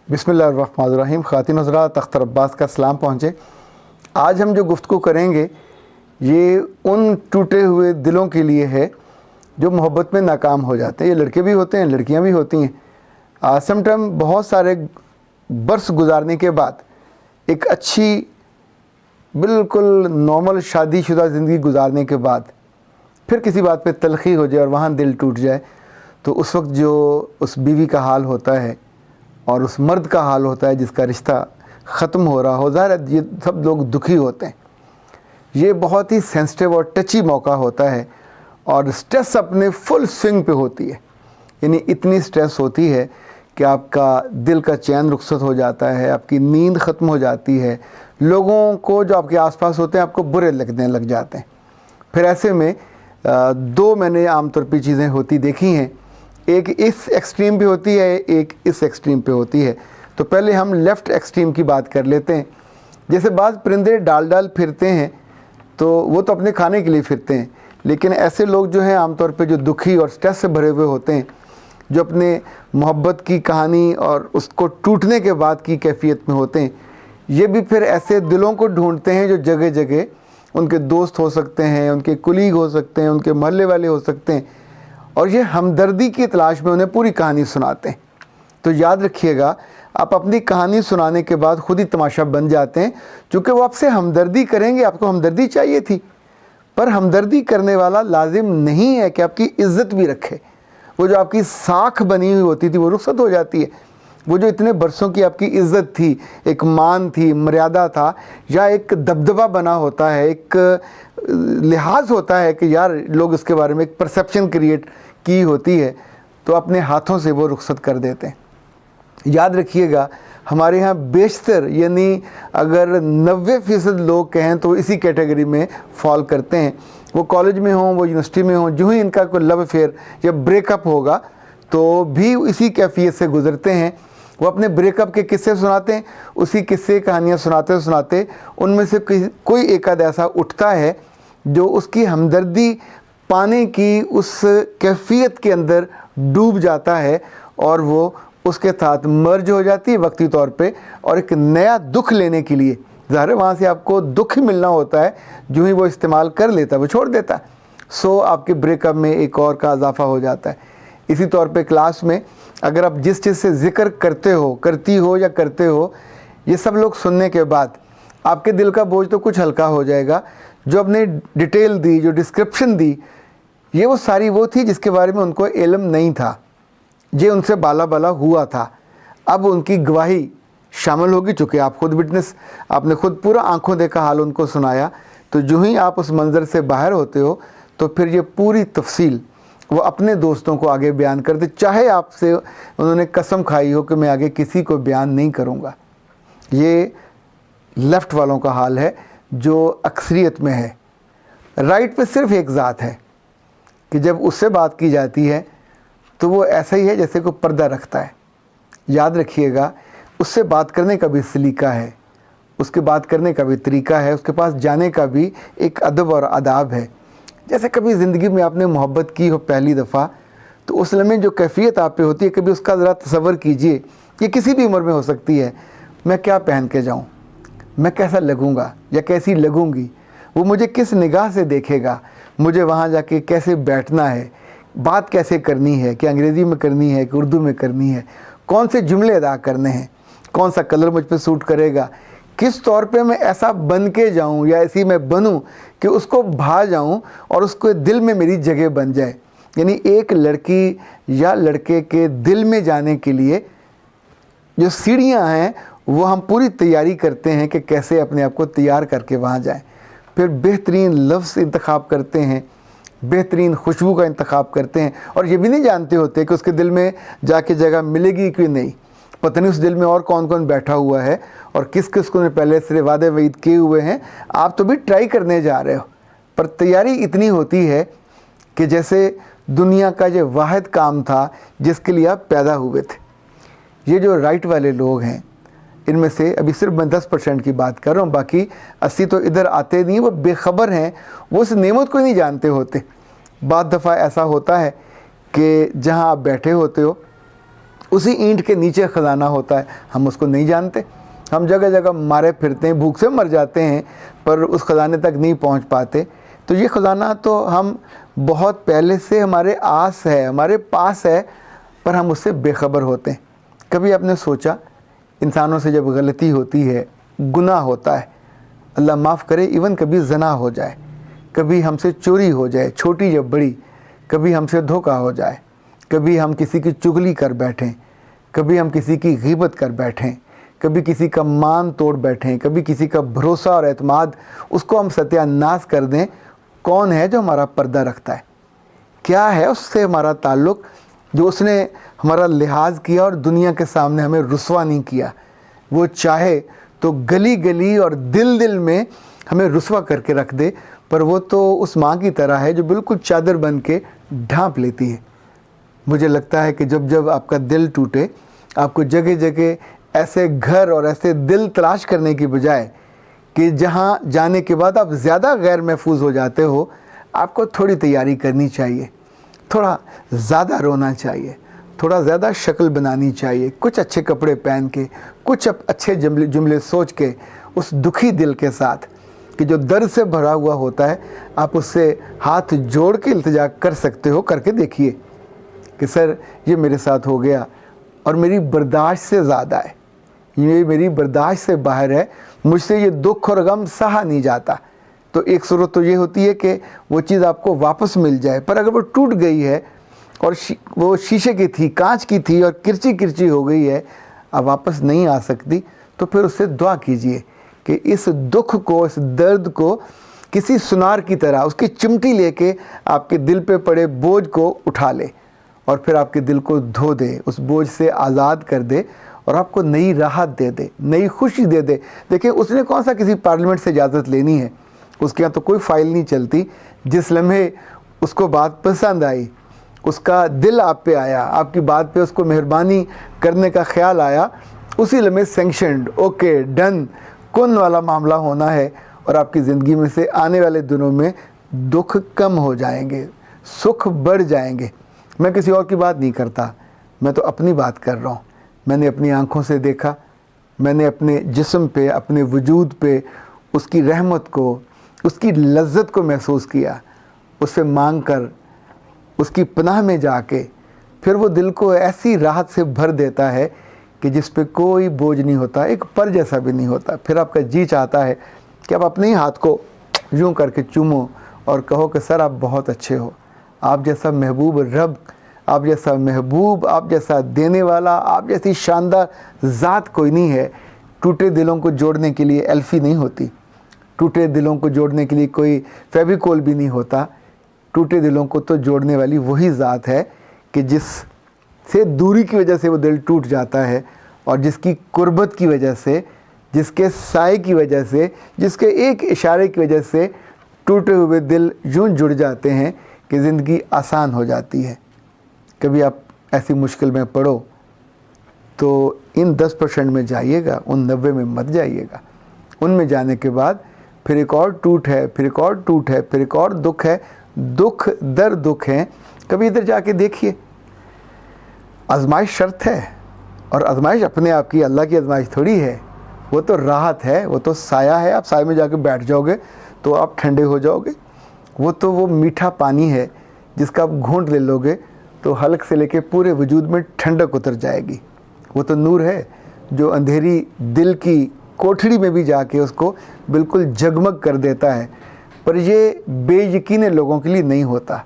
بسم اللہ الرحمن الرحیم۔ خواتین حضرات، اختر عباس کا سلام پہنچے۔ آج ہم جو گفتگو کریں گے یہ ان ٹوٹے ہوئے دلوں کے لیے ہے جو محبت میں ناکام ہو جاتے ہیں۔ یہ لڑکے بھی ہوتے ہیں، لڑکیاں بھی ہوتی ہیں۔ سم ٹائم بہت سارے برس گزارنے کے بعد ایک اچھی بالکل نارمل شادی شدہ زندگی گزارنے کے بعد پھر کسی بات پہ تلخی ہو جائے اور وہاں دل ٹوٹ جائے تو اس وقت جو اس بیوی کا حال ہوتا ہے اور اس مرد کا حال ہوتا ہے جس کا رشتہ ختم ہو رہا ہو، ظاہر ہے یہ سب لوگ دکھی ہوتے ہیں۔ یہ بہت ہی سینسٹیو اور ٹچی موقع ہوتا ہے اور سٹریس اپنے فل سوئنگ پہ ہوتی ہے، یعنی اتنی سٹریس ہوتی ہے کہ آپ کا دل کا چین رخصت ہو جاتا ہے، آپ کی نیند ختم ہو جاتی ہے، لوگوں کو جو آپ کے آس پاس ہوتے ہیں آپ کو برے لگنے لگ جاتے ہیں۔ پھر ایسے میں دو میں نے عام طور پہ چیزیں ہوتی دیکھی ہیں، ایک اس ایکسٹریم پہ ہوتی ہے، ایک اس ایکسٹریم پہ ہوتی ہے۔ تو پہلے ہم لیفٹ ایکسٹریم کی بات کر لیتے ہیں۔ جیسے بعض پرندے ڈال ڈال پھرتے ہیں تو وہ تو اپنے کھانے کے لیے پھرتے ہیں، لیکن ایسے لوگ جو ہیں عام طور پہ جو دکھی اور سٹریس سے بھرے ہوئے ہوتے ہیں، جو اپنے محبت کی کہانی اور اس کو ٹوٹنے کے بعد کی کیفیت میں ہوتے ہیں، یہ بھی پھر ایسے دلوں کو ڈھونڈتے ہیں جو جگہ جگہ ان کے دوست ہو سکتے ہیں، ان کے کلیگ ہو سکتے ہیں، ان کے محلے والے ہو سکتے ہیں، اور یہ ہمدردی کی تلاش میں انہیں پوری کہانی سناتے ہیں۔ تو یاد رکھیے گا، آپ اپنی کہانی سنانے کے بعد خود ہی تماشا بن جاتے ہیں، چونکہ وہ آپ سے ہمدردی کریں گے، آپ کو ہمدردی چاہیے تھی، پر ہمدردی کرنے والا لازم نہیں ہے کہ آپ کی عزت بھی رکھے۔ وہ جو آپ کی ساکھ بنی ہوئی ہوتی تھی وہ رخصت ہو جاتی ہے۔ وہ جو اتنے برسوں کی آپ کی عزت تھی، ایک مان تھی، مریادہ تھا، یا ایک دبدبہ بنا ہوتا ہے، ایک لحاظ ہوتا ہے کہ یار لوگ اس کے بارے میں ایک پرسیپشن کریٹ کی ہوتی ہے، تو اپنے ہاتھوں سے وہ رخصت کر دیتے ہیں۔ یاد رکھیے گا، ہمارے ہاں بیشتر یعنی اگر 90% لوگ کہیں تو اسی کیٹیگری میں فال کرتے ہیں۔ وہ کالج میں ہوں، وہ یونیورسٹی میں ہوں، جو ہی ان کا کوئی لو افیئر یا بریک اپ ہوگا تو بھی اسی کیفیت سے گزرتے ہیں۔ وہ اپنے بریک اپ کے قصے سناتے ہیں، اسی قصے کہانیاں سناتے سناتے ان میں سے کوئی ایک آدھ ایسا اٹھتا ہے جو اس کی ہمدردی پانے کی اس کیفیت کے اندر ڈوب جاتا ہے اور وہ اس کے ساتھ مرج ہو جاتی ہے وقتی طور پہ، اور ایک نیا دکھ لینے کے لیے، ظاہر ہے وہاں سے آپ کو دکھ ہی ملنا ہوتا ہے، جو ہی وہ استعمال کر لیتا ہے وہ چھوڑ دیتا ہے، سو آپ کے بریک اپ میں ایک اور کا اضافہ ہو جاتا ہے۔ اسی طور پہ کلاس میں اگر آپ جس چیز سے ذکر کرتے ہو، کرتی ہو یا کرتے ہو، یہ سب لوگ سننے کے بعد آپ کے دل کا بوجھ تو کچھ ہلکا ہو جائے گا۔ جو اپنے ڈیٹیل دی، جو ڈسکرپشن دی، یہ وہ ساری وہ تھی جس کے بارے میں ان کو علم نہیں تھا، یہ ان سے بالا بالا ہوا تھا۔ اب ان کی گواہی شامل ہوگی، چونکہ آپ خود وٹنس، آپ نے خود پورا آنکھوں دیکھا حال ان کو سنایا، تو جو ہی آپ اس منظر سے باہر ہوتے ہو تو پھر یہ پوری تفصیل وہ اپنے دوستوں کو آگے بیان کرتے، چاہے آپ سے انہوں نے قسم کھائی ہو کہ میں آگے کسی کو بیان نہیں کروں گا۔ یہ لیفٹ والوں کا حال ہے جو اکثریت میں ہے۔ رائٹ پہ صرف ایک ذات ہے کہ جب اس سے بات کی جاتی ہے تو وہ ایسا ہی ہے جیسے کوئی پردہ رکھتا ہے۔ یاد رکھیے گا، اس سے بات کرنے کا بھی سلیقہ ہے، اس کے بات کرنے کا بھی طریقہ ہے، اس کے پاس جانے کا بھی ایک ادب اور آداب ہے۔ جیسے کبھی زندگی میں آپ نے محبت کی ہو پہلی دفعہ، تو اس لمحے جو کیفیت آپ پہ ہوتی ہے، کبھی اس کا ذرا تصور کیجئے، یہ کسی بھی عمر میں ہو سکتی ہے۔ میں کیا پہن کے جاؤں، میں کیسا لگوں گا یا کیسی لگوں گی، وہ مجھے کس نگاہ سے دیکھے گا، مجھے وہاں جا کے کیسے بیٹھنا ہے، بات کیسے کرنی ہے، کہ انگریزی میں کرنی ہے کہ اردو میں کرنی ہے، کون سے جملے ادا کرنے ہیں، کون سا کلر مجھ پہ سوٹ کرے گا، کس طور پہ میں ایسا بن کے جاؤں یا ایسی میں بنوں کہ اس کو بھا جاؤں اور اس کو دل میں میری جگہ بن جائے۔ یعنی ایک لڑکی یا لڑکے کے دل میں جانے کے لیے جو سیڑھیاں ہیں وہ ہم پوری تیاری کرتے ہیں کہ کیسے اپنے آپ کو تیار کر کے وہاں جائیں۔ پھر بہترین لفظ انتخاب کرتے ہیں، بہترین خوشبو کا انتخاب کرتے ہیں، اور یہ بھی نہیں جانتے ہوتے کہ اس کے دل میں جا کے جگہ ملے گی کہ نہیں، پتہ نہیں اس دل میں اور کون کون بیٹھا ہوا ہے اور کس کس کو نے پہلے سے وعدے وعید کیے ہوئے ہیں۔ آپ تو بھی ٹرائی کرنے جا رہے ہو، پر تیاری اتنی ہوتی ہے کہ جیسے دنیا کا یہ واحد کام تھا جس کے لیے آپ پیدا ہوئے تھے۔ یہ جو رائٹ والے لوگ ہیں، ان میں سے ابھی صرف میں 10% کی بات کر رہا ہوں، باقی 80 تو ادھر آتے نہیں، وہ بے خبر ہیں، وہ اس نعمت کو نہیں جانتے ہوتے۔ بعض دفعہ ایسا ہوتا ہے کہ جہاں آپ بیٹھے ہوتے ہو اسی اینٹ کے نیچے خزانہ ہوتا ہے، ہم اس کو نہیں جانتے. ہم جگہ جگہ مارے پھرتے ہیں، بھوک سے مر جاتے ہیں، پر اس خزانے تک نہیں پہنچ پاتے. تو یہ خزانہ تو ہم بہت پہلے سے ہمارے آس ہے، ہمارے پاس ہے، پر ہم اس سے بے خبر ہوتے ہیں. کبھی آپ نے سوچا انسانوں سے جب غلطی ہوتی ہے، گناہ ہوتا ہے، اللہ معاف کرے، ایون کبھی زنا ہو جائے، کبھی ہم سے چوری ہو جائے چھوٹی یا بڑی، کبھی ہم سے دھوکہ ہو جائے، کبھی ہم کسی کی چغلی کر بیٹھیں، کبھی ہم کسی کی غیبت کر بیٹھیں، کبھی کسی کا مان توڑ بیٹھیں، کبھی کسی کا بھروسہ اور اعتماد اس کو ہم ستیہ ناش کر دیں. کون ہے جو ہمارا پردہ رکھتا ہے؟ کیا ہے اس سے ہمارا تعلق جو اس نے ہمارا لحاظ کیا اور دنیا کے سامنے ہمیں رسوا نہیں کیا؟ وہ چاہے تو گلی گلی اور دل دل میں ہمیں رسوا کر کے رکھ دے، پر وہ تو اس ماں کی طرح ہے جو بالکل چادر بن کے ڈھانپ لیتی ہے. مجھے لگتا ہے کہ جب جب آپ کا دل ٹوٹے، آپ کو جگہ جگہ ایسے گھر اور ایسے دل تلاش کرنے کی بجائے کہ جہاں جانے کے بعد آپ زیادہ غیر محفوظ ہو جاتے ہو، آپ کو تھوڑی تیاری کرنی چاہیے، تھوڑا زیادہ رونا چاہیے، تھوڑا زیادہ شکل بنانی چاہیے، کچھ اچھے کپڑے پہن کے، کچھ اچھے جملے سوچ کے، اس دکھی دل کے ساتھ کہ جو درد سے بھرا ہوا ہوتا ہے، آپ اس سے ہاتھ جوڑ کے التجا کر سکتے ہو. کر کے دیکھیے کہ سر یہ میرے ساتھ ہو گیا اور میری برداشت سے زیادہ ہے، یہ میری برداشت سے باہر ہے، مجھ سے یہ دکھ اور غم سہا نہیں جاتا. تو ایک صورت تو یہ ہوتی ہے کہ وہ چیز آپ کو واپس مل جائے، پر اگر وہ ٹوٹ گئی ہے اور وہ شیشے کی تھی، کانچ کی تھی اور کرچی کرچی ہو گئی ہے، اب واپس نہیں آ سکتی، تو پھر اس سے دعا کیجئے کہ اس دکھ کو، اس درد کو کسی سنار کی طرح اس کی چمٹی لے کے آپ کے دل پہ پڑے بوجھ کو اٹھا لے اور پھر آپ کے دل کو دھو دے، اس بوجھ سے آزاد کر دے اور آپ کو نئی راحت دے دے، نئی خوشی دے دے. دیکھیں اس نے کون سا کسی پارلیمنٹ سے اجازت لینی ہے، اس کے یہاں تو کوئی فائل نہیں چلتی. جس لمحے اس کو بات پسند آئی، اس کا دل آپ پہ آیا، آپ کی بات پہ اس کو مہربانی کرنے کا خیال آیا، اسی لمحے سینکشنڈ، اوکے، ڈن، کن والا معاملہ ہونا ہے. اور آپ کی زندگی میں سے آنے والے دنوں میں دکھ کم ہو جائیں گے، سکھ بڑھ جائیں گے. میں کسی اور کی بات نہیں کرتا، میں تو اپنی بات کر رہا ہوں. میں نے اپنی آنکھوں سے دیکھا، میں نے اپنے جسم پہ، اپنے وجود پہ اس کی رحمت کو، اس کی لذت کو محسوس کیا. اس سے مانگ کر، اس کی پناہ میں جا کے، پھر وہ دل کو ایسی راحت سے بھر دیتا ہے کہ جس پہ کوئی بوجھ نہیں ہوتا، ایک پر جیسا بھی نہیں ہوتا. پھر آپ کا جی چاہتا ہے کہ آپ اپنے ہی ہاتھ کو یوں کر کے چومو اور کہو کہ سر آپ بہت اچھے ہو، آپ جیسا محبوب رب، آپ جیسا محبوب، آپ جیسا دینے والا، آپ جیسی شاندار ذات کوئی نہیں ہے. ٹوٹے دلوں کو جوڑنے کے لیے ایلفی نہیں ہوتی، ٹوٹے دلوں کو جوڑنے کے لیے کوئی فیویکول بھی نہیں ہوتا. ٹوٹے دلوں کو تو جوڑنے والی وہی ذات ہے کہ جس سے دوری کی وجہ سے وہ دل ٹوٹ جاتا ہے، اور جس کی قربت کی وجہ سے، جس کے سائے کی وجہ سے، جس کے ایک اشارے کی وجہ سے ٹوٹے ہوئے دل یوں جڑ جاتے ہیں کہ زندگی آسان ہو جاتی ہے. کبھی آپ ایسی مشکل میں پڑو تو ان 10% میں جائیے گا، ان 90 میں مت جائیے گا. ان میں جانے کے بعد پھر ایک اور ٹوٹ ہے، پھر ایک اور ٹوٹ ہے، پھر ایک اور دکھ ہے، دکھ در دکھ ہیں. کبھی ادھر جا کے دیکھیے، آزمائش شرط ہے، اور آزمائش اپنے آپ کی، اللہ کی آزمائش تھوڑی ہے. وہ تو راحت ہے، وہ تو سایہ ہے. آپ سائے میں جا کے بیٹھ جاؤ گے تو آپ ٹھنڈے ہو جاؤ گے. وہ تو وہ میٹھا پانی ہے جس کا آپ گھونٹ لے لو گے تو حلق سے لے کے پورے وجود میں ٹھنڈک اتر جائے گی. وہ تو نور ہے جو اندھیری دل کی کوٹھڑی میں بھی جا کے اس کو بالکل جگمگ کر دیتا ہے. پر یہ بے یقین لوگوں کے لیے نہیں ہوتا،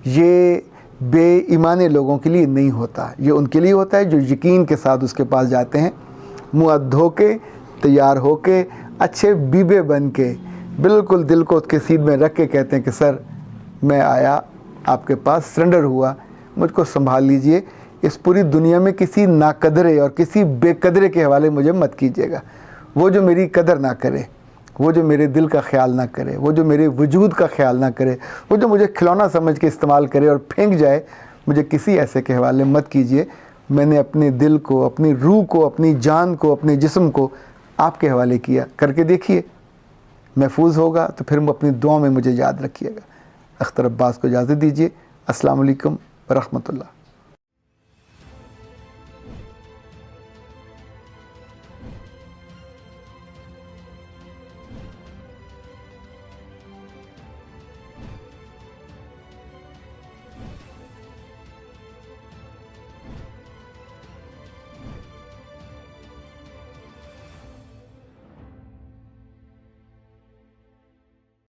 یہ بے ایمان لوگوں کے لیے نہیں ہوتا. یہ ان کے لیے ہوتا ہے جو یقین کے ساتھ اس کے پاس جاتے ہیں، منہ ہاتھ دھو کے، تیار ہو کے، اچھے بیبے بن کے، بالکل دل کو اس کے سینے میں رکھ کے کہتے ہیں کہ سر میں آیا آپ کے پاس، سرنڈر ہوا، مجھ کو سنبھال لیجئے. اس پوری دنیا میں کسی ناقدرے اور کسی بے قدرے کے حوالے مجھے مت کیجیے گا. وہ جو میری قدر نہ کرے، وہ جو میرے دل کا خیال نہ کرے، وہ جو میرے وجود کا خیال نہ کرے، وہ جو مجھے کھلونا سمجھ کے استعمال کرے اور پھینک جائے، مجھے کسی ایسے کے حوالے مت کیجیے. میں نے اپنے دل کو، اپنی روح کو، اپنی جان کو، اپنے جسم کو آپ کے حوالے کیا. کر کے دیکھیے، محفوظ ہوگا تو پھر اپنی دعاؤں میں مجھے یاد رکھیے گا. اختر عباس کو اجازت دیجیے. السلام علیکم ورحمۃ اللہ.